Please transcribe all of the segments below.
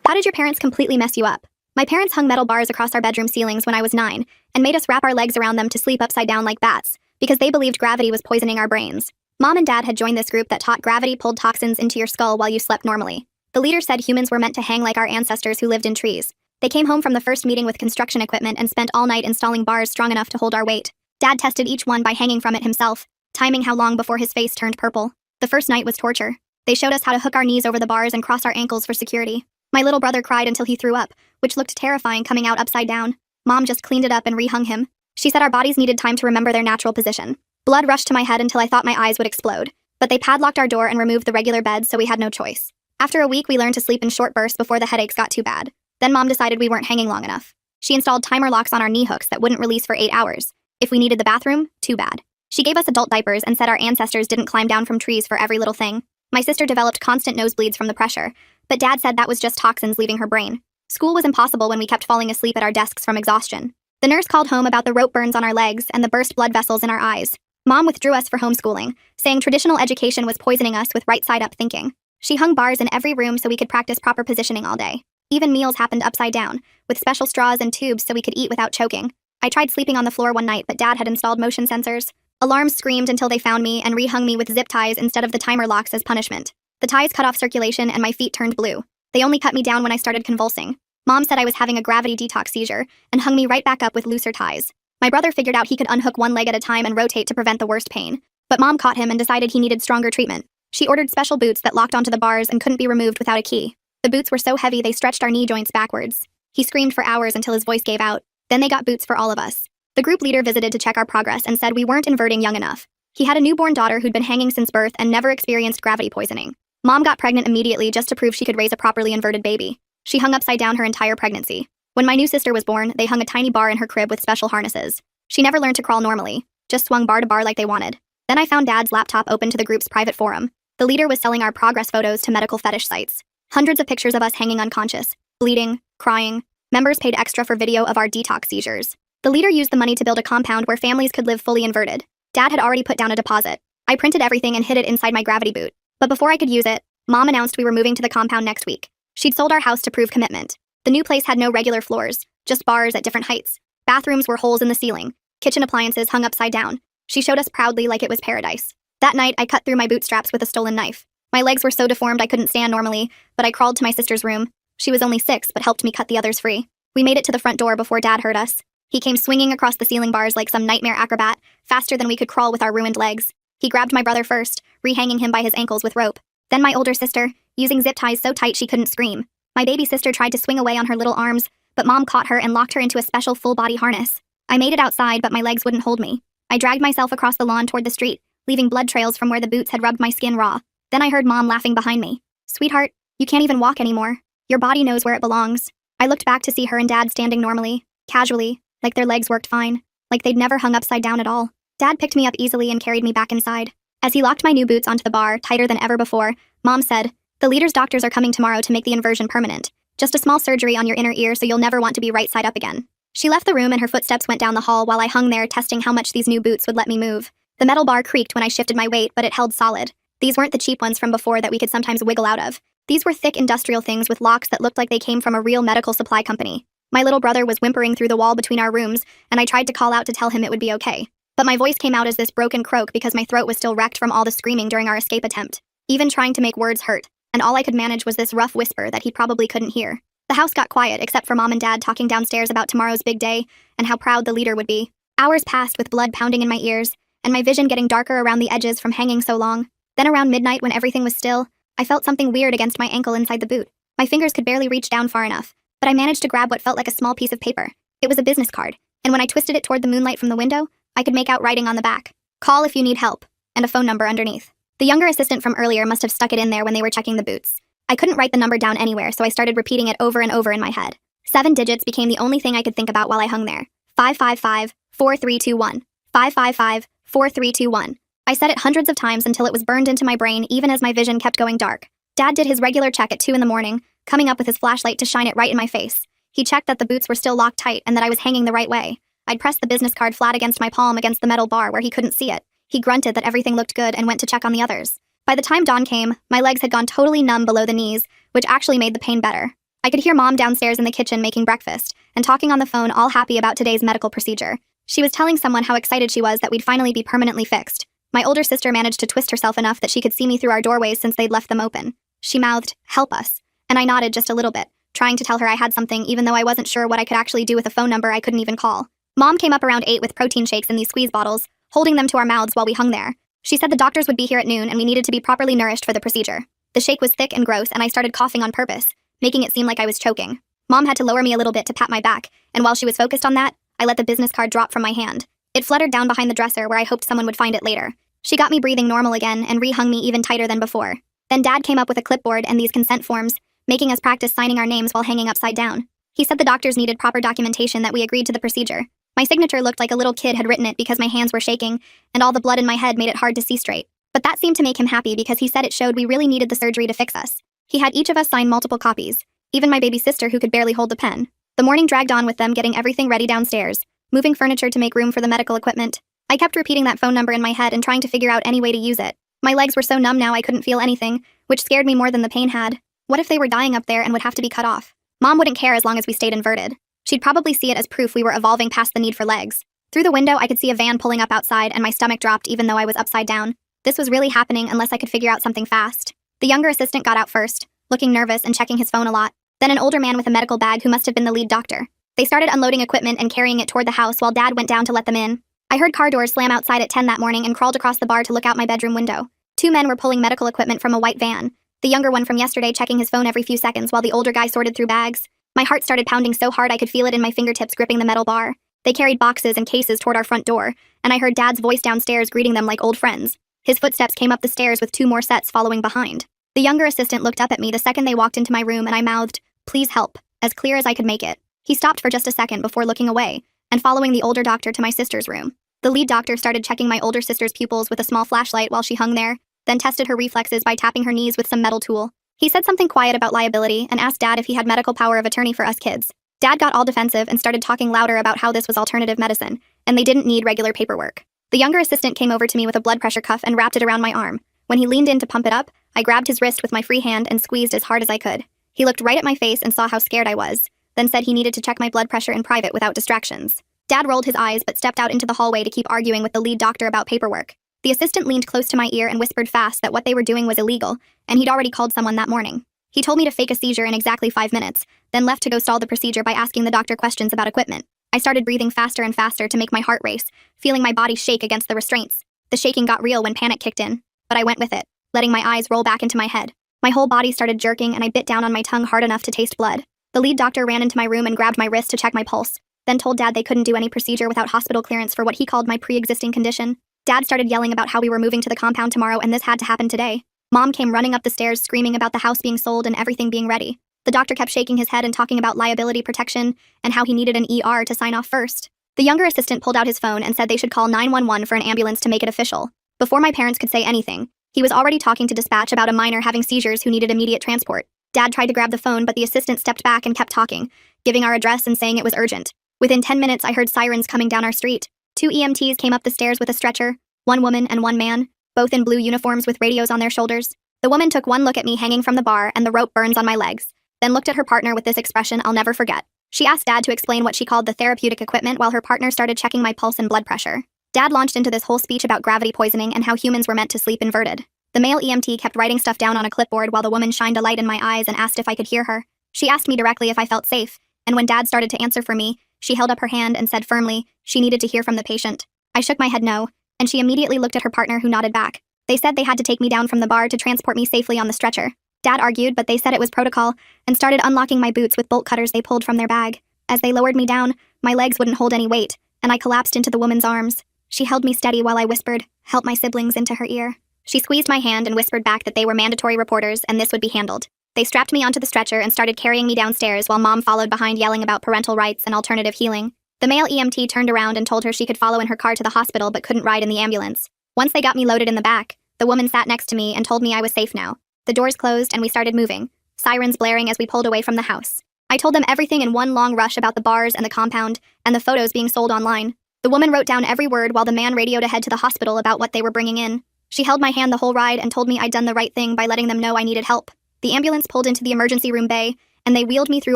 How did your parents completely mess you up? My parents hung metal bars across our bedroom ceilings when I was 9 and made us wrap our legs around them to sleep upside down like bats because they believed gravity was poisoning our brains. Mom and Dad had joined this group that taught gravity pulled toxins into your skull while you slept normally. The leader said humans were meant to hang like our ancestors who lived in trees. They came home from the first meeting with construction equipment and spent all night installing bars strong enough to hold our weight. Dad tested each one by hanging from it himself, timing how long before his face turned purple. The first night was torture. They showed us how to hook our knees over the bars and cross our ankles for security. My little brother cried until he threw up, which looked terrifying coming out upside down. Mom just cleaned it up and rehung him. She said our bodies needed time to remember their natural position. Blood rushed to my head until I thought my eyes would explode. But they padlocked our door and removed the regular bed, so we had no choice. After a week, we learned to sleep in short bursts before the headaches got too bad. Then Mom decided we weren't hanging long enough. She installed timer locks on our knee hooks that wouldn't release for 8 hours. If we needed the bathroom, too bad. She gave us adult diapers and said our ancestors didn't climb down from trees for every little thing. My sister developed constant nosebleeds from the pressure, but Dad said that was just toxins leaving her brain. School was impossible when we kept falling asleep at our desks from exhaustion. The nurse called home about the rope burns on our legs and the burst blood vessels in our eyes. Mom withdrew us for homeschooling, saying traditional education was poisoning us with right-side-up thinking. She hung bars in every room so we could practice proper positioning all day. Even meals happened upside down, with special straws and tubes so we could eat without choking. I tried sleeping on the floor one night, but Dad had installed motion sensors. Alarms screamed until they found me and rehung me with zip ties instead of the timer locks as punishment. The ties cut off circulation and my feet turned blue. They only cut me down when I started convulsing. Mom said I was having a gravity detox seizure and hung me right back up with looser ties. My brother figured out he could unhook one leg at a time and rotate to prevent the worst pain. But Mom caught him and decided he needed stronger treatment. She ordered special boots that locked onto the bars and couldn't be removed without a key. The boots were so heavy they stretched our knee joints backwards. He screamed for hours until his voice gave out. Then they got boots for all of us. The group leader visited to check our progress and said we weren't inverting young enough. He had a newborn daughter who'd been hanging since birth and never experienced gravity poisoning. Mom got pregnant immediately just to prove she could raise a properly inverted baby. She hung upside down her entire pregnancy. When my new sister was born, they hung a tiny bar in her crib with special harnesses. She never learned to crawl normally, just swung bar to bar like they wanted. Then I found Dad's laptop open to the group's private forum. The leader was selling our progress photos to medical fetish sites. Hundreds of pictures of us hanging unconscious, bleeding, crying. Members paid extra for video of our detox seizures. The leader used the money to build a compound where families could live fully inverted. Dad had already put down a deposit. I printed everything and hid it inside my gravity boot. But before I could use it, Mom announced we were moving to the compound next week. She'd sold our house to prove commitment. The new place had no regular floors, just bars at different heights. Bathrooms were holes in the ceiling. Kitchen appliances hung upside down. She showed us proudly like it was paradise. That night, I cut through my bootstraps with a stolen knife. My legs were so deformed I couldn't stand normally, but I crawled to my sister's room. She was only 6, but helped me cut the others free. We made it to the front door before Dad heard us. He came swinging across the ceiling bars like some nightmare acrobat, faster than we could crawl with our ruined legs. He grabbed my brother first, rehanging him by his ankles with rope. Then my older sister, using zip ties so tight she couldn't scream. My baby sister tried to swing away on her little arms, but Mom caught her and locked her into a special full-body harness. I made it outside, but my legs wouldn't hold me. I dragged myself across the lawn toward the street, leaving blood trails from where the boots had rubbed my skin raw. Then I heard Mom laughing behind me. "Sweetheart, you can't even walk anymore. Your body knows where it belongs." I looked back to see her and Dad standing normally, casually, like their legs worked fine, like they'd never hung upside down at all. Dad picked me up easily and carried me back inside. As he locked my new boots onto the bar, tighter than ever before, Mom said, "The leader's doctors are coming tomorrow to make the inversion permanent. Just a small surgery on your inner ear so you'll never want to be right side up again." She left the room and her footsteps went down the hall while I hung there testing how much these new boots would let me move. The metal bar creaked when I shifted my weight, but it held solid. These weren't the cheap ones from before that we could sometimes wiggle out of. These were thick industrial things with locks that looked like they came from a real medical supply company. My little brother was whimpering through the wall between our rooms, and I tried to call out to tell him it would be okay. But my voice came out as this broken croak because my throat was still wrecked from all the screaming during our escape attempt. Even trying to make words hurt, and all I could manage was this rough whisper that he probably couldn't hear. The house got quiet except for Mom and Dad talking downstairs about tomorrow's big day and how proud the leader would be. Hours passed with blood pounding in my ears, and my vision getting darker around the edges from hanging so long. Then around midnight when everything was still, I felt something weird against my ankle inside the boot. My fingers could barely reach down far enough, but I managed to grab what felt like a small piece of paper. It was a business card, and when I twisted it toward the moonlight from the window, I could make out writing on the back. "Call if you need help," and a phone number underneath. The younger assistant from earlier must have stuck it in there when they were checking the boots. I couldn't write the number down anywhere, so I started repeating it over and over in my head. 7 digits became the only thing I could think about while I hung there. 555-4321. 555-4321. I said it hundreds of times until it was burned into my brain even as my vision kept going dark. Dad did his regular check at 2 in the morning, coming up with his flashlight to shine it right in my face. He checked that the boots were still locked tight and that I was hanging the right way. I'd pressed the business card flat against my palm against the metal bar where he couldn't see it. He grunted that everything looked good and went to check on the others. By the time dawn came, my legs had gone totally numb below the knees, which actually made the pain better. I could hear Mom downstairs in the kitchen making breakfast and talking on the phone, all happy about today's medical procedure. She was telling someone how excited she was that we'd finally be permanently fixed. My older sister managed to twist herself enough that she could see me through our doorways since they'd left them open. She mouthed, "Help us," and I nodded just a little bit, trying to tell her I had something even though I wasn't sure what I could actually do with a phone number I couldn't even call. Mom came up around 8 with protein shakes in these squeeze bottles, holding them to our mouths while we hung there. She said the doctors would be here at noon and we needed to be properly nourished for the procedure. The shake was thick and gross and I started coughing on purpose, making it seem like I was choking. Mom had to lower me a little bit to pat my back, and while she was focused on that, I let the business card drop from my hand. It fluttered down behind the dresser where I hoped someone would find it later. She got me breathing normal again and re-hung me even tighter than before. Then Dad came up with a clipboard and these consent forms, making us practice signing our names while hanging upside down. He said the doctors needed proper documentation that we agreed to the procedure. My signature looked like a little kid had written it because my hands were shaking, and all the blood in my head made it hard to see straight. But that seemed to make him happy because he said it showed we really needed the surgery to fix us. He had each of us sign multiple copies, even my baby sister who could barely hold the pen. The morning dragged on with them getting everything ready downstairs, moving furniture to make room for the medical equipment. I kept repeating that phone number in my head and trying to figure out any way to use it. My legs were so numb now I couldn't feel anything, which scared me more than the pain had. What if they were dying up there and would have to be cut off? Mom wouldn't care as long as we stayed inverted. She'd probably see it as proof we were evolving past the need for legs. Through the window, I could see a van pulling up outside and my stomach dropped even though I was upside down. This was really happening unless I could figure out something fast. The younger assistant got out first, looking nervous and checking his phone a lot. Then an older man with a medical bag who must have been the lead doctor. They started unloading equipment and carrying it toward the house while Dad went down to let them in. I heard car doors slam outside at 10 that morning and crawled across the bar to look out my bedroom window. 2 men were pulling medical equipment from a white van, the younger one from yesterday checking his phone every few seconds while the older guy sorted through bags. My heart started pounding so hard I could feel it in my fingertips gripping the metal bar. They carried boxes and cases toward our front door, and I heard Dad's voice downstairs greeting them like old friends. His footsteps came up the stairs with 2 more sets following behind. The younger assistant looked up at me the second they walked into my room and I mouthed, "Please help," as clear as I could make it. He stopped for just a second before looking away and following the older doctor to my sister's room. The lead doctor started checking my older sister's pupils with a small flashlight while she hung there, then tested her reflexes by tapping her knees with some metal tool. He said something quiet about liability and asked Dad if he had medical power of attorney for us kids. Dad got all defensive and started talking louder about how this was alternative medicine, and they didn't need regular paperwork. The younger assistant came over to me with a blood pressure cuff and wrapped it around my arm. When he leaned in to pump it up, I grabbed his wrist with my free hand and squeezed as hard as I could. He looked right at my face and saw how scared I was, then said he needed to check my blood pressure in private without distractions. Dad rolled his eyes but stepped out into the hallway to keep arguing with the lead doctor about paperwork. The assistant leaned close to my ear and whispered fast that what they were doing was illegal, and he'd already called someone that morning. He told me to fake a seizure in exactly 5 minutes, then left to go stall the procedure by asking the doctor questions about equipment. I started breathing faster and faster to make my heart race, feeling my body shake against the restraints. The shaking got real when panic kicked in, but I went with it, letting my eyes roll back into my head. My whole body started jerking and I bit down on my tongue hard enough to taste blood. The lead doctor ran into my room and grabbed my wrist to check my pulse, then told Dad they couldn't do any procedure without hospital clearance for what he called my pre-existing condition. Dad started yelling about how we were moving to the compound tomorrow and this had to happen today. Mom came running up the stairs screaming about the house being sold and everything being ready. The doctor kept shaking his head and talking about liability protection and how he needed an ER to sign off first. The younger assistant pulled out his phone and said they should call 911 for an ambulance to make it official. Before my parents could say anything, he was already talking to dispatch about a minor having seizures who needed immediate transport. Dad tried to grab the phone, but the assistant stepped back and kept talking, giving our address and saying it was urgent. Within 10 minutes, I heard sirens coming down our street. 2 EMTs came up the stairs with a stretcher, 1 woman and 1 man, both in blue uniforms with radios on their shoulders. The woman took 1 look at me hanging from the bar and the rope burns on my legs, then looked at her partner with this expression I'll never forget. She asked Dad to explain what she called the therapeutic equipment while her partner started checking my pulse and blood pressure. Dad launched into this whole speech about gravity poisoning and how humans were meant to sleep inverted. The male EMT kept writing stuff down on a clipboard while the woman shined a light in my eyes and asked if I could hear her. She asked me directly if I felt safe, and when Dad started to answer for me, she held up her hand and said firmly she needed to hear from the patient. I shook my head no, and she immediately looked at her partner who nodded back. They said they had to take me down from the bar to transport me safely on the stretcher. Dad argued, but they said it was protocol, and started unlocking my boots with bolt cutters they pulled from their bag. As they lowered me down, my legs wouldn't hold any weight, and I collapsed into the woman's arms. She held me steady while I whispered, "Help my siblings," into her ear. She squeezed my hand and whispered back that they were mandatory reporters and this would be handled. They strapped me onto the stretcher and started carrying me downstairs while Mom followed behind yelling about parental rights and alternative healing. The male EMT turned around and told her she could follow in her car to the hospital but couldn't ride in the ambulance. Once they got me loaded in the back, the woman sat next to me and told me I was safe now. The doors closed and we started moving, sirens blaring as we pulled away from the house. I told them everything in one long rush about the bars and the compound and the photos being sold online. The woman wrote down every word while the man radioed ahead to the hospital about what they were bringing in. She held my hand the whole ride and told me I'd done the right thing by letting them know I needed help. The ambulance pulled into the emergency room bay, and they wheeled me through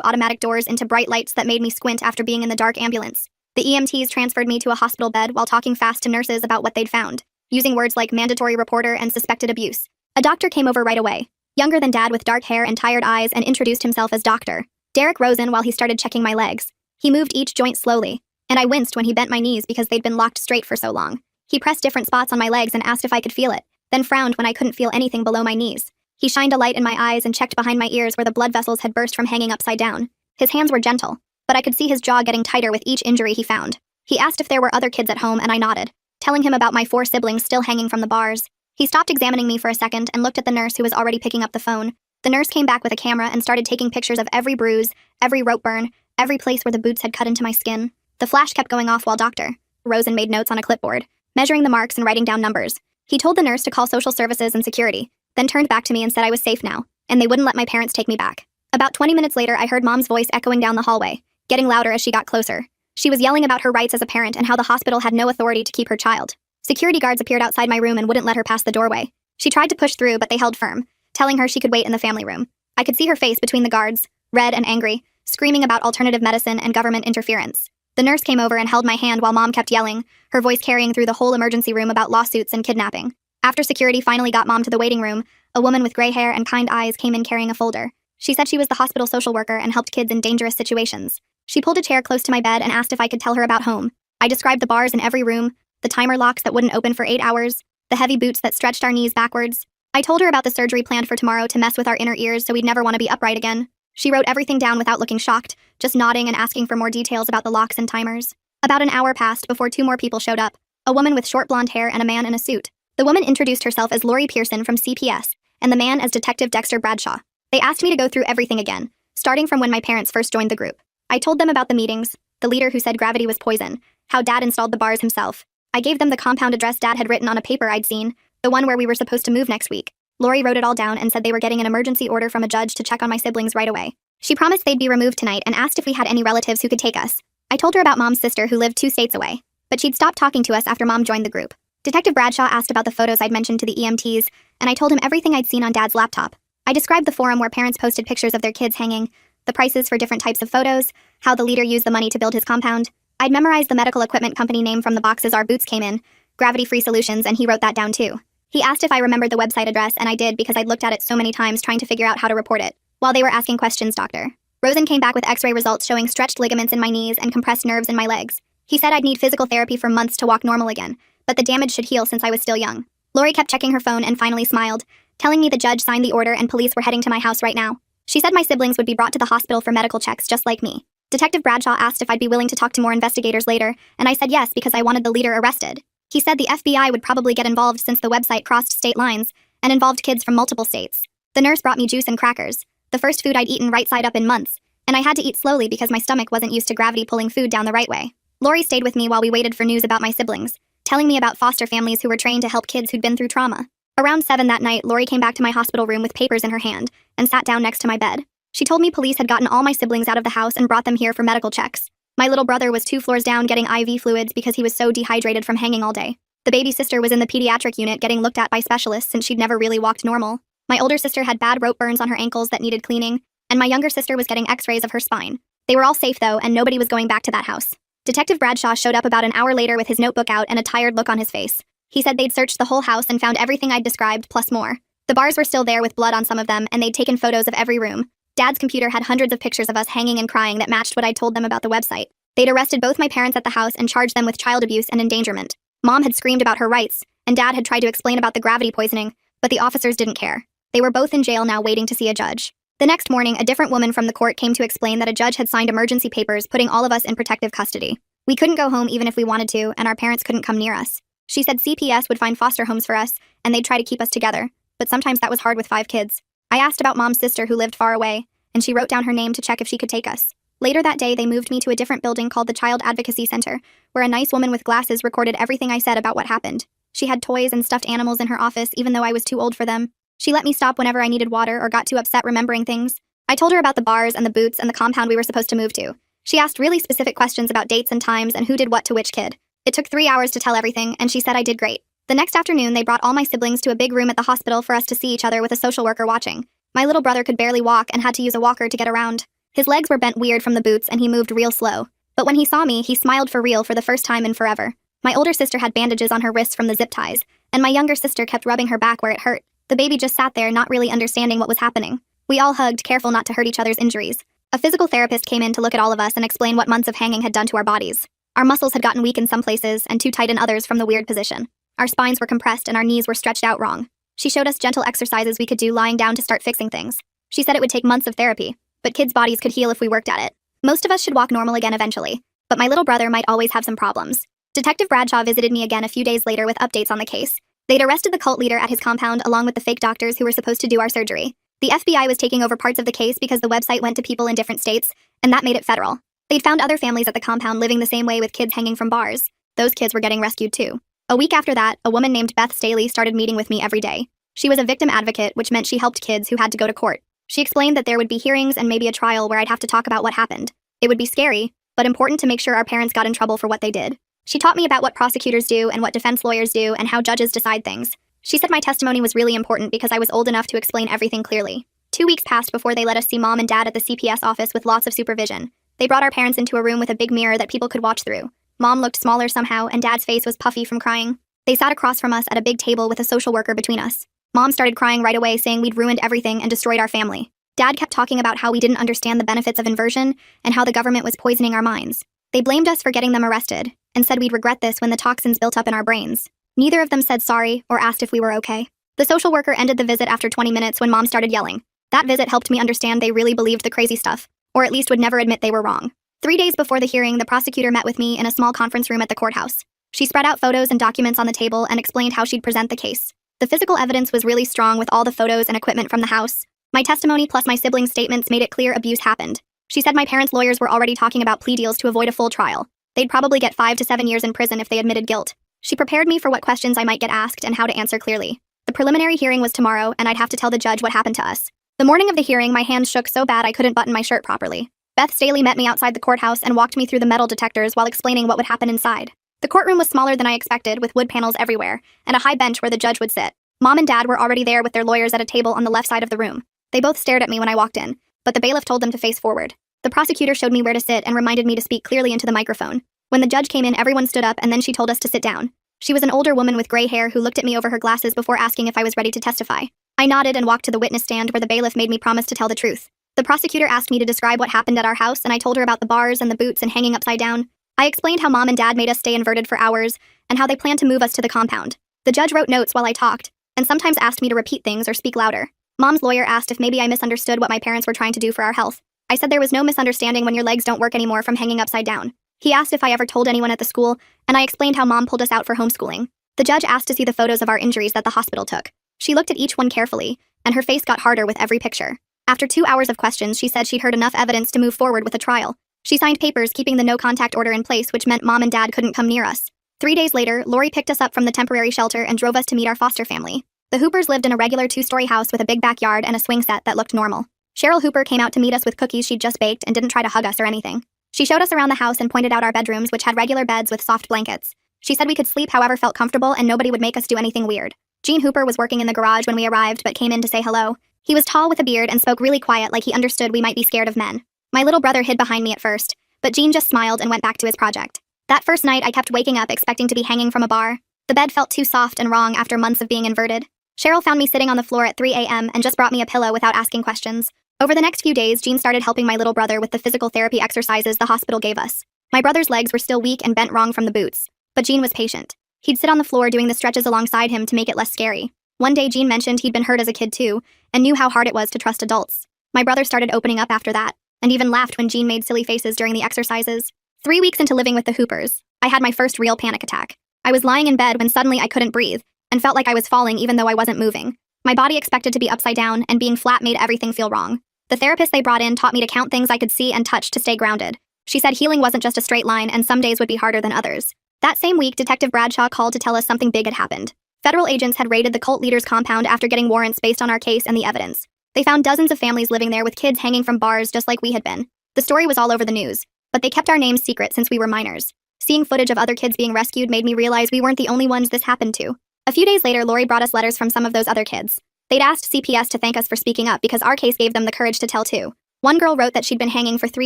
automatic doors into bright lights that made me squint after being in the dark ambulance. The EMTs transferred me to a hospital bed while talking fast to nurses about what they'd found, using words like mandatory reporter and suspected abuse. A doctor came over right away, younger than Dad with dark hair and tired eyes, and introduced himself as Dr. Derek Rosen while he started checking my legs. He moved each joint slowly, and I winced when he bent my knees because they'd been locked straight for so long. He pressed different spots on my legs and asked if I could feel it, then frowned when I couldn't feel anything below my knees. He shined a light in my eyes and checked behind my ears where the blood vessels had burst from hanging upside down. His hands were gentle, but I could see his jaw getting tighter with each injury he found. He asked if there were other kids at home, and I nodded, telling him about my 4 siblings still hanging from the bars. He stopped examining me for a second and looked at the nurse who was already picking up the phone. The nurse came back with a camera and started taking pictures of every bruise, every rope burn, every place where the boots had cut into my skin. The flash kept going off while Dr. Rosen made notes on a clipboard, measuring the marks and writing down numbers. He told the nurse to call social services and security, then turned back to me and said I was safe now, and they wouldn't let my parents take me back. About 20 minutes later, I heard Mom's voice echoing down the hallway, getting louder as she got closer. She was yelling about her rights as a parent and how the hospital had no authority to keep her child. Security guards appeared outside my room and wouldn't let her pass the doorway. She tried to push through, but they held firm, telling her she could wait in the family room. I could see her face between the guards, red and angry, screaming about alternative medicine and government interference. The nurse came over and held my hand while Mom kept yelling, her voice carrying through the whole emergency room about lawsuits and kidnapping. After security finally got Mom to the waiting room, a woman with gray hair and kind eyes came in carrying a folder. She said she was the hospital social worker and helped kids in dangerous situations. She pulled a chair close to my bed and asked if I could tell her about home. I described the bars in every room, the timer locks that wouldn't open for 8 hours, the heavy boots that stretched our knees backwards. I told her about the surgery planned for tomorrow to mess with our inner ears so we'd never want to be upright again. She wrote everything down without looking shocked, just nodding and asking for more details about the locks and timers. About an hour passed before 2 more people showed up, a woman with short blonde hair and a man in a suit. The woman introduced herself as Lori Pearson from CPS, and the man as Detective Dexter Bradshaw. They asked me to go through everything again, starting from when my parents first joined the group. I told them about the meetings, the leader who said gravity was poison, how Dad installed the bars himself. I gave them the compound address Dad had written on a paper I'd seen, the one where we were supposed to move next week. Lori wrote it all down and said they were getting an emergency order from a judge to check on my siblings right away. She promised they'd be removed tonight and asked if we had any relatives who could take us. I told her about Mom's sister who lived 2 states away, but she'd stopped talking to us after Mom joined the group. Detective Bradshaw asked about the photos I'd mentioned to the EMTs, and I told him everything I'd seen on Dad's laptop. I described the forum where parents posted pictures of their kids hanging, the prices for different types of photos, how the leader used the money to build his compound. I'd memorized the medical equipment company name from the boxes our boots came in, Gravity Free Solutions, and he wrote that down too. He asked if I remembered the website address, and I did because I'd looked at it so many times trying to figure out how to report it. While they were asking questions, Dr. Rosen came back with x-ray results showing stretched ligaments in my knees and compressed nerves in my legs. He said I'd need physical therapy for months to walk normal again, but the damage should heal since I was still young. Lori kept checking her phone and finally smiled, telling me the judge signed the order and police were heading to my house right now. She said my siblings would be brought to the hospital for medical checks just like me. Detective Bradshaw asked if I'd be willing to talk to more investigators later, and I said yes because I wanted the leader arrested. He said the FBI would probably get involved since the website crossed state lines and involved kids from multiple states. The nurse brought me juice and crackers, the first food I'd eaten right side up in months, and I had to eat slowly because my stomach wasn't used to gravity pulling food down the right way. Lori stayed with me while we waited for news about my siblings, telling me about foster families who were trained to help kids who'd been through trauma. Around 7 that night, Lori came back to my hospital room with papers in her hand and sat down next to my bed. She told me police had gotten all my siblings out of the house and brought them here for medical checks. My little brother was 2 floors down getting IV fluids because he was so dehydrated from hanging all day. The baby sister was in the pediatric unit getting looked at by specialists since she'd never really walked normal. My older sister had bad rope burns on her ankles that needed cleaning, and my younger sister was getting x-rays of her spine. They were all safe though, and nobody was going back to that house. Detective Bradshaw showed up about an hour later with his notebook out and a tired look on his face. He said they'd searched the whole house and found everything I'd described plus more. The bars were still there with blood on some of them, and they'd taken photos of every room. Dad's computer had hundreds of pictures of us hanging and crying that matched what I'd told them about the website. They'd arrested both my parents at the house and charged them with child abuse and endangerment. Mom had screamed about her rights, and Dad had tried to explain about the gravity poisoning, but the officers didn't care. They were both in jail now waiting to see a judge. The next morning, a different woman from the court came to explain that a judge had signed emergency papers putting all of us in protective custody. We couldn't go home even if we wanted to, and our parents couldn't come near us. She said CPS would find foster homes for us, and they'd try to keep us together, but sometimes that was hard with 5 kids. I asked about Mom's sister who lived far away, and she wrote down her name to check if she could take us. Later that day, they moved me to a different building called the Child Advocacy Center, where a nice woman with glasses recorded everything I said about what happened. She had toys and stuffed animals in her office even though I was too old for them. She let me stop whenever I needed water or got too upset remembering things. I told her about the bars and the boots and the compound we were supposed to move to. She asked really specific questions about dates and times and who did what to which kid. It took 3 hours to tell everything, and she said I did great. The next afternoon, they brought all my siblings to a big room at the hospital for us to see each other with a social worker watching. My little brother could barely walk and had to use a walker to get around. His legs were bent weird from the boots and he moved real slow. But when he saw me, he smiled for real for the first time in forever. My older sister had bandages on her wrists from the zip ties, and my younger sister kept rubbing her back where it hurt. The baby just sat there, not really understanding what was happening. We all hugged, careful not to hurt each other's injuries. A physical therapist came in to look at all of us and explain what months of hanging had done to our bodies. Our muscles had gotten weak in some places and too tight in others from the weird position. Our spines were compressed and our knees were stretched out wrong. She showed us gentle exercises we could do lying down to start fixing things. She said it would take months of therapy, but kids' bodies could heal if we worked at it. Most of us should walk normal again eventually, but my little brother might always have some problems. Detective Bradshaw visited me again a few days later with updates on the case. They'd arrested the cult leader at his compound along with the fake doctors who were supposed to do our surgery. The FBI was taking over parts of the case because the website went to people in different states, and that made it federal. They'd found other families at the compound living the same way with kids hanging from bars. Those kids were getting rescued too. A week after that, a woman named Beth Staley started meeting with me every day. She was a victim advocate, which meant she helped kids who had to go to court. She explained that there would be hearings and maybe a trial where I'd have to talk about what happened. It would be scary, but important to make sure our parents got in trouble for what they did. She taught me about what prosecutors do and what defense lawyers do and how judges decide things. She said my testimony was really important because I was old enough to explain everything clearly. 2 weeks passed before they let us see Mom and Dad at the CPS office with lots of supervision. They brought our parents into a room with a big mirror that people could watch through. Mom looked smaller somehow, and Dad's face was puffy from crying. They sat across from us at a big table with a social worker between us. Mom started crying right away, saying we'd ruined everything and destroyed our family. Dad kept talking about how we didn't understand the benefits of inversion and how the government was poisoning our minds. They blamed us for getting them arrested and said we'd regret this when the toxins built up in our brains. Neither of them said sorry or asked if we were okay. The social worker ended the visit after 20 minutes when Mom started yelling. That visit helped me understand they really believed the crazy stuff, or at least would never admit they were wrong. 3 days before the hearing, the prosecutor met with me in a small conference room at the courthouse. She spread out photos and documents on the table and explained how she'd present the case. The physical evidence was really strong with all the photos and equipment from the house. My testimony plus my siblings' statements made it clear abuse happened. She said my parents' lawyers were already talking about plea deals to avoid a full trial. They'd probably get 5 to 7 years in prison if they admitted guilt. She prepared me for what questions I might get asked and how to answer clearly. The preliminary hearing was tomorrow, and I'd have to tell the judge what happened to us. The morning of the hearing, my hands shook so bad I couldn't button my shirt properly. Beth Staley met me outside the courthouse and walked me through the metal detectors while explaining what would happen inside. The courtroom was smaller than I expected, with wood panels everywhere, and a high bench where the judge would sit. Mom and Dad were already there with their lawyers at a table on the left side of the room. They both stared at me when I walked in, but the bailiff told them to face forward. The prosecutor showed me where to sit and reminded me to speak clearly into the microphone. When the judge came in, everyone stood up and then she told us to sit down. She was an older woman with gray hair who looked at me over her glasses before asking if I was ready to testify. I nodded and walked to the witness stand where the bailiff made me promise to tell the truth. The prosecutor asked me to describe what happened at our house, and I told her about the bars and the boots and hanging upside down. I explained how Mom and Dad made us stay inverted for hours and how they planned to move us to the compound. The judge wrote notes while I talked, and sometimes asked me to repeat things or speak louder. Mom's lawyer asked if maybe I misunderstood what my parents were trying to do for our health. I said there was no misunderstanding when your legs don't work anymore from hanging upside down. He asked if I ever told anyone at the school, and I explained how Mom pulled us out for homeschooling. The judge asked to see the photos of our injuries that the hospital took. She looked at each one carefully, and her face got harder with every picture. After 2 hours of questions, she said she'd heard enough evidence to move forward with a trial. She signed papers keeping the no-contact order in place, which meant Mom and Dad couldn't come near us. 3 days later, Lori picked us up from the temporary shelter and drove us to meet our foster family. The Hoopers lived in a regular 2-story house with a big backyard and a swing set that looked normal. Cheryl Hooper came out to meet us with cookies she'd just baked and didn't try to hug us or anything. She showed us around the house and pointed out our bedrooms, which had regular beds with soft blankets. She said we could sleep however felt comfortable and nobody would make us do anything weird. Gene Hooper was working in the garage when we arrived but came in to say hello. He was tall with a beard and spoke really quiet like he understood we might be scared of men. My little brother hid behind me at first, but Gene just smiled and went back to his project. That first night, I kept waking up expecting to be hanging from a bar. The bed felt too soft and wrong after months of being inverted. Cheryl found me sitting on the floor at 3 a.m. and just brought me a pillow without asking questions. Over the next few days, Gene started helping my little brother with the physical therapy exercises the hospital gave us. My brother's legs were still weak and bent wrong from the boots, but Gene was patient. He'd sit on the floor doing the stretches alongside him to make it less scary. One day, Gene mentioned he'd been hurt as a kid too, and knew how hard it was to trust adults. My brother started opening up after that, and even laughed when Gene made silly faces during the exercises. 3 weeks into living with the Hoopers, I had my first real panic attack. I was lying in bed when suddenly I couldn't breathe, and felt like I was falling even though I wasn't moving. My body expected to be upside down, and being flat made everything feel wrong. The therapist they brought in taught me to count things I could see and touch to stay grounded. She said healing wasn't just a straight line, and some days would be harder than others. That same week, Detective Bradshaw called to tell us something big had happened. Federal agents had raided the cult leader's compound after getting warrants based on our case and the evidence. They found dozens of families living there with kids hanging from bars just like we had been. The story was all over the news, but they kept our names secret since we were minors. Seeing footage of other kids being rescued made me realize we weren't the only ones this happened to. A few days later, Lori brought us letters from some of those other kids. They'd asked CPS to thank us for speaking up because our case gave them the courage to tell too. One girl wrote that she'd been hanging for 3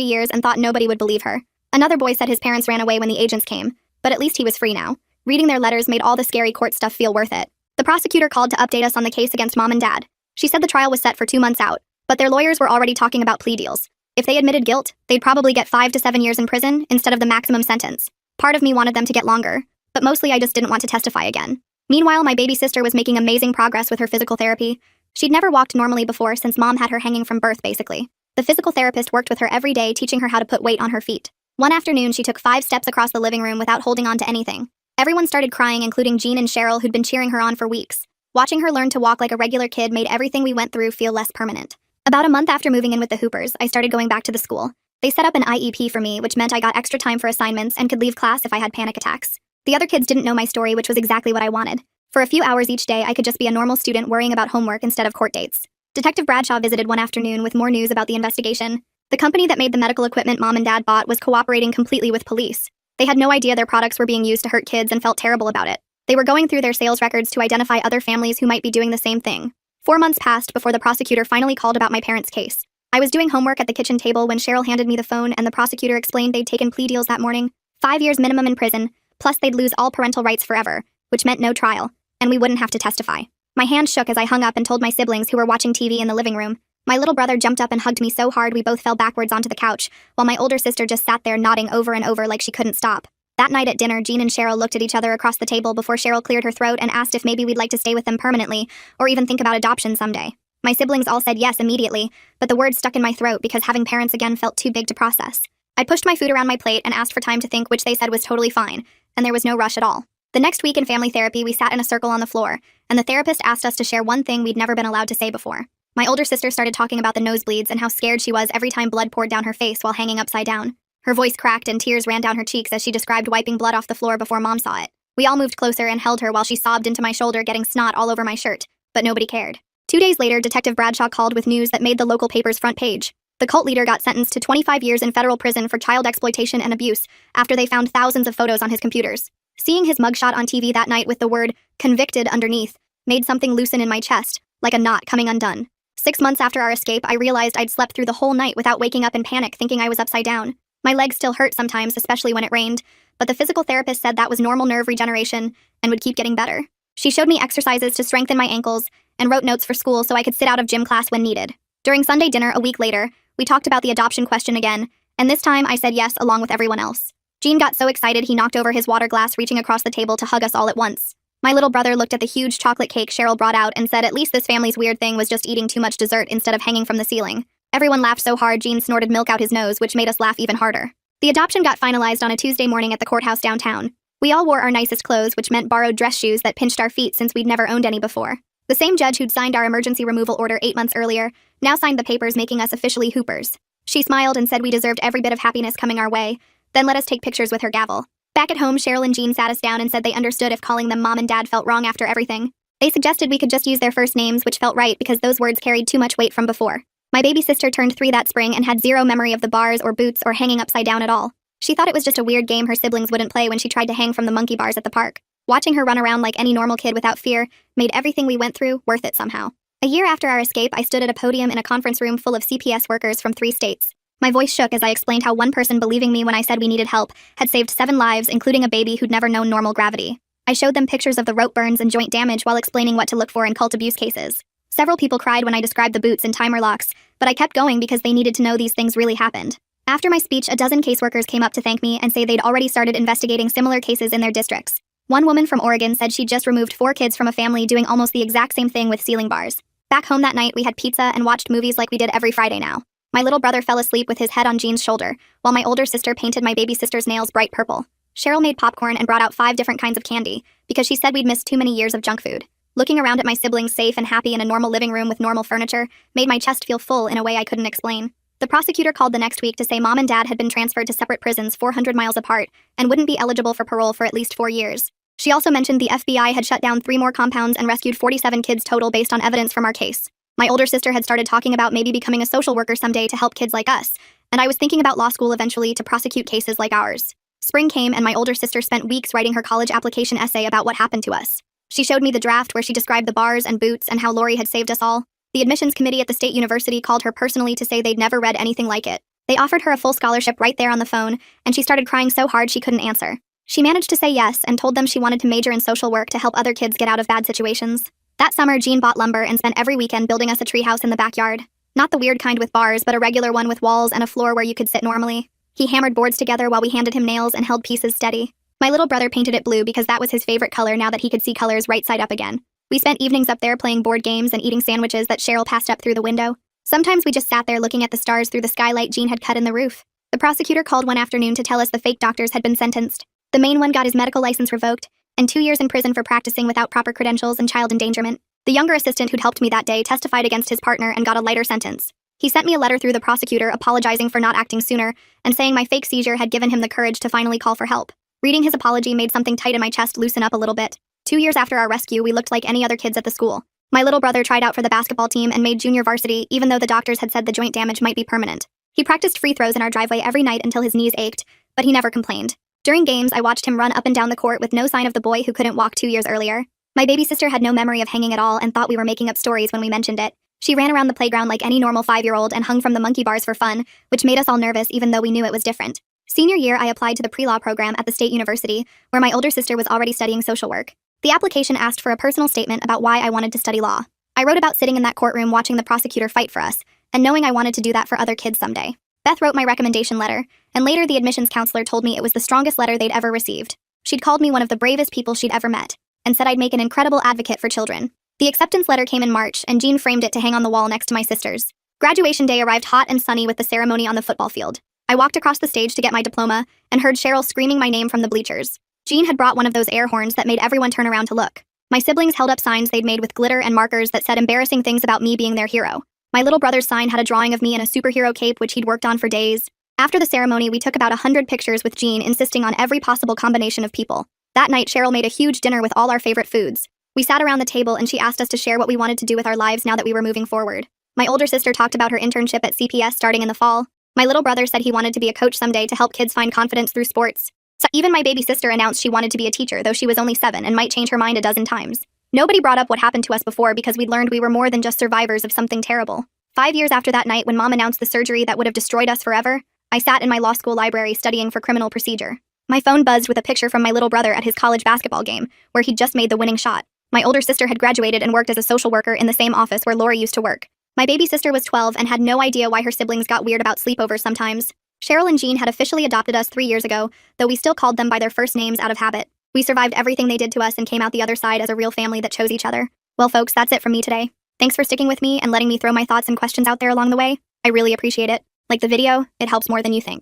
years and thought nobody would believe her. Another boy said his parents ran away when the agents came, but at least he was free now. Reading their letters made all the scary court stuff feel worth it. The prosecutor called to update us on the case against Mom and Dad. She said the trial was set for 2 months out, but their lawyers were already talking about plea deals. If they admitted guilt, they'd probably get 5 to 7 years in prison instead of the maximum sentence. Part of me wanted them to get longer, but mostly I just didn't want to testify again. Meanwhile, my baby sister was making amazing progress with her physical therapy. She'd never walked normally before since Mom had her hanging from birth, basically. The physical therapist worked with her every day, teaching her how to put weight on her feet. One afternoon, she took 5 steps across the living room without holding on to anything. Everyone started crying, including Jean and Cheryl, who'd been cheering her on for weeks. Watching her learn to walk like a regular kid made everything we went through feel less permanent. About a month after moving in with the Hoopers, I started going back to the school. They set up an IEP for me, which meant I got extra time for assignments and could leave class if I had panic attacks. The other kids didn't know my story, which was exactly what I wanted. For a few hours each day, I could just be a normal student worrying about homework instead of court dates. Detective Bradshaw visited one afternoon with more news about the investigation. The company that made the medical equipment Mom and Dad bought was cooperating completely with police. They had no idea their products were being used to hurt kids and felt terrible about it. They were going through their sales records to identify other families who might be doing the same thing. 4 months passed before the prosecutor finally called about my parents' case. I was doing homework at the kitchen table when Cheryl handed me the phone and the prosecutor explained they'd taken plea deals that morning. 5 years minimum in prison, plus they'd lose all parental rights forever, which meant no trial, and we wouldn't have to testify. My hand shook as I hung up and told my siblings, who were watching TV in the living room. My little brother jumped up and hugged me so hard we both fell backwards onto the couch, while my older sister just sat there nodding over and over like she couldn't stop. That night at dinner, Jean and Cheryl looked at each other across the table before Cheryl cleared her throat and asked if maybe we'd like to stay with them permanently, or even think about adoption someday. My siblings all said yes immediately, but the words stuck in my throat because having parents again felt too big to process. I pushed my food around my plate and asked for time to think, which they said was totally fine, and there was no rush at all. The next week in family therapy, we sat in a circle on the floor, and the therapist asked us to share one thing we'd never been allowed to say before. My older sister started talking about the nosebleeds and how scared she was every time blood poured down her face while hanging upside down. Her voice cracked and tears ran down her cheeks as she described wiping blood off the floor before Mom saw it. We all moved closer and held her while she sobbed into my shoulder, getting snot all over my shirt, but nobody cared. 2 days later, Detective Bradshaw called with news that made the local paper's front page. The cult leader got sentenced to 25 years in federal prison for child exploitation and abuse after they found thousands of photos on his computers. Seeing his mugshot on TV that night with the word "convicted" underneath made something loosen in my chest, like a knot coming undone. 6 months after our escape, I realized I'd slept through the whole night without waking up in panic, thinking I was upside down. My legs still hurt sometimes, especially when it rained, but the physical therapist said that was normal nerve regeneration and would keep getting better. She showed me exercises to strengthen my ankles and wrote notes for school so I could sit out of gym class when needed. During Sunday dinner a week later, we talked about the adoption question again, and this time I said yes along with everyone else. Jean got so excited he knocked over his water glass, reaching across the table to hug us all at once. My little brother looked at the huge chocolate cake Cheryl brought out and said at least this family's weird thing was just eating too much dessert instead of hanging from the ceiling. Everyone laughed so hard Jean snorted milk out his nose, which made us laugh even harder. The adoption got finalized on a Tuesday morning at the courthouse downtown. We all wore our nicest clothes, which meant borrowed dress shoes that pinched our feet since we'd never owned any before. The same judge who'd signed our emergency removal order 8 months earlier now signed the papers, making us officially Hoopers. She smiled and said we deserved every bit of happiness coming our way, then let us take pictures with her gavel. Back at home, Cheryl and Jean sat us down and said they understood if calling them Mom and Dad felt wrong after everything. They suggested we could just use their first names, which felt right because those words carried too much weight from before. My baby sister turned 3 that spring and had zero memory of the bars or boots or hanging upside down at all. She thought it was just a weird game her siblings wouldn't play when she tried to hang from the monkey bars at the park. Watching her run around like any normal kid without fear made everything we went through worth it somehow. A year after our escape, I stood at a podium in a conference room full of CPS workers from 3 states. My voice shook as I explained how one person believing me when I said we needed help had saved 7 lives, including a baby who'd never known normal gravity. I showed them pictures of the rope burns and joint damage while explaining what to look for in cult abuse cases. Several people cried when I described the boots and timer locks, but I kept going because they needed to know these things really happened. After my speech, a dozen caseworkers came up to thank me and say they'd already started investigating similar cases in their districts. One woman from Oregon said she'd just removed 4 kids from a family doing almost the exact same thing with ceiling bars. Back home that night, we had pizza and watched movies like we did every Friday now. My little brother fell asleep with his head on Jean's shoulder, while my older sister painted my baby sister's nails bright purple. Cheryl made popcorn and brought out 5 different kinds of candy, because she said we'd missed too many years of junk food. Looking around at my siblings safe and happy in a normal living room with normal furniture made my chest feel full in a way I couldn't explain. The prosecutor called the next week to say Mom and Dad had been transferred to separate prisons 400 miles apart and wouldn't be eligible for parole for at least 4 years. She also mentioned the FBI had shut down 3 more compounds and rescued 47 kids total based on evidence from our case. My older sister had started talking about maybe becoming a social worker someday to help kids like us, and I was thinking about law school eventually to prosecute cases like ours. Spring came and my older sister spent weeks writing her college application essay about what happened to us. She showed me the draft where she described the bars and boots and how Lori had saved us all. The admissions committee at the state university called her personally to say they'd never read anything like it. They offered her a full scholarship right there on the phone, and she started crying so hard she couldn't answer. She managed to say yes and told them she wanted to major in social work to help other kids get out of bad situations. That summer, Jean bought lumber and spent every weekend building us a treehouse in the backyard. Not the weird kind with bars, but a regular one with walls and a floor where you could sit normally. He hammered boards together while we handed him nails and held pieces steady. My little brother painted it blue because that was his favorite color now that he could see colors right side up again. We spent evenings up there playing board games and eating sandwiches that Cheryl passed up through the window. Sometimes we just sat there looking at the stars through the skylight Jean had cut in the roof. The prosecutor called one afternoon to tell us the fake doctors had been sentenced. The main one got his medical license revoked, and 2 years in prison for practicing without proper credentials and child endangerment. The younger assistant who'd helped me that day testified against his partner and got a lighter sentence. He sent me a letter through the prosecutor apologizing for not acting sooner and saying my fake seizure had given him the courage to finally call for help. Reading his apology made something tight in my chest loosen up a little bit. 2 years after our rescue, we looked like any other kids at the school. My little brother tried out for the basketball team and made junior varsity even though the doctors had said the joint damage might be permanent. He practiced free throws in our driveway every night until his knees ached, but he never complained. During games, I watched him run up and down the court with no sign of the boy who couldn't walk 2 years earlier. My baby sister had no memory of hanging at all and thought we were making up stories when we mentioned it. She ran around the playground like any normal 5-year-old and hung from the monkey bars for fun, which made us all nervous even though we knew it was different. Senior year, I applied to the pre-law program at the state university, where my older sister was already studying social work. The application asked for a personal statement about why I wanted to study law. I wrote about sitting in that courtroom watching the prosecutor fight for us, and knowing I wanted to do that for other kids someday. Beth wrote my recommendation letter, and later the admissions counselor told me it was the strongest letter they'd ever received. She'd called me one of the bravest people she'd ever met, and said I'd make an incredible advocate for children. The acceptance letter came in March, and Jean framed it to hang on the wall next to my sister's. Graduation day arrived hot and sunny with the ceremony on the football field. I walked across the stage to get my diploma, and heard Cheryl screaming my name from the bleachers. Jean had brought one of those air horns that made everyone turn around to look. My siblings held up signs they'd made with glitter and markers that said embarrassing things about me being their hero. My little brother's sign had a drawing of me in a superhero cape which he'd worked on for days. After the ceremony, we took about 100 pictures with Jean, insisting on every possible combination of people. That night, Cheryl made a huge dinner with all our favorite foods. We sat around the table and she asked us to share what we wanted to do with our lives now that we were moving forward. My older sister talked about her internship at CPS starting in the fall. My little brother said he wanted to be a coach someday to help kids find confidence through sports. So even my baby sister announced she wanted to be a teacher, though she was only 7 and might change her mind a dozen times. Nobody brought up what happened to us before because we'd learned we were more than just survivors of something terrible. 5 years after that night when Mom announced the surgery that would have destroyed us forever, I sat in my law school library studying for criminal procedure. My phone buzzed with a picture from my little brother at his college basketball game, where he'd just made the winning shot. My older sister had graduated and worked as a social worker in the same office where Lori used to work. My baby sister was 12 and had no idea why her siblings got weird about sleepovers sometimes. Cheryl and Jean had officially adopted us 3 years ago, though we still called them by their first names out of habit. We survived everything they did to us and came out the other side as a real family that chose each other. Well, folks, that's it from me today. Thanks for sticking with me and letting me throw my thoughts and questions out there along the way. I really appreciate it. Like the video, it helps more than you think.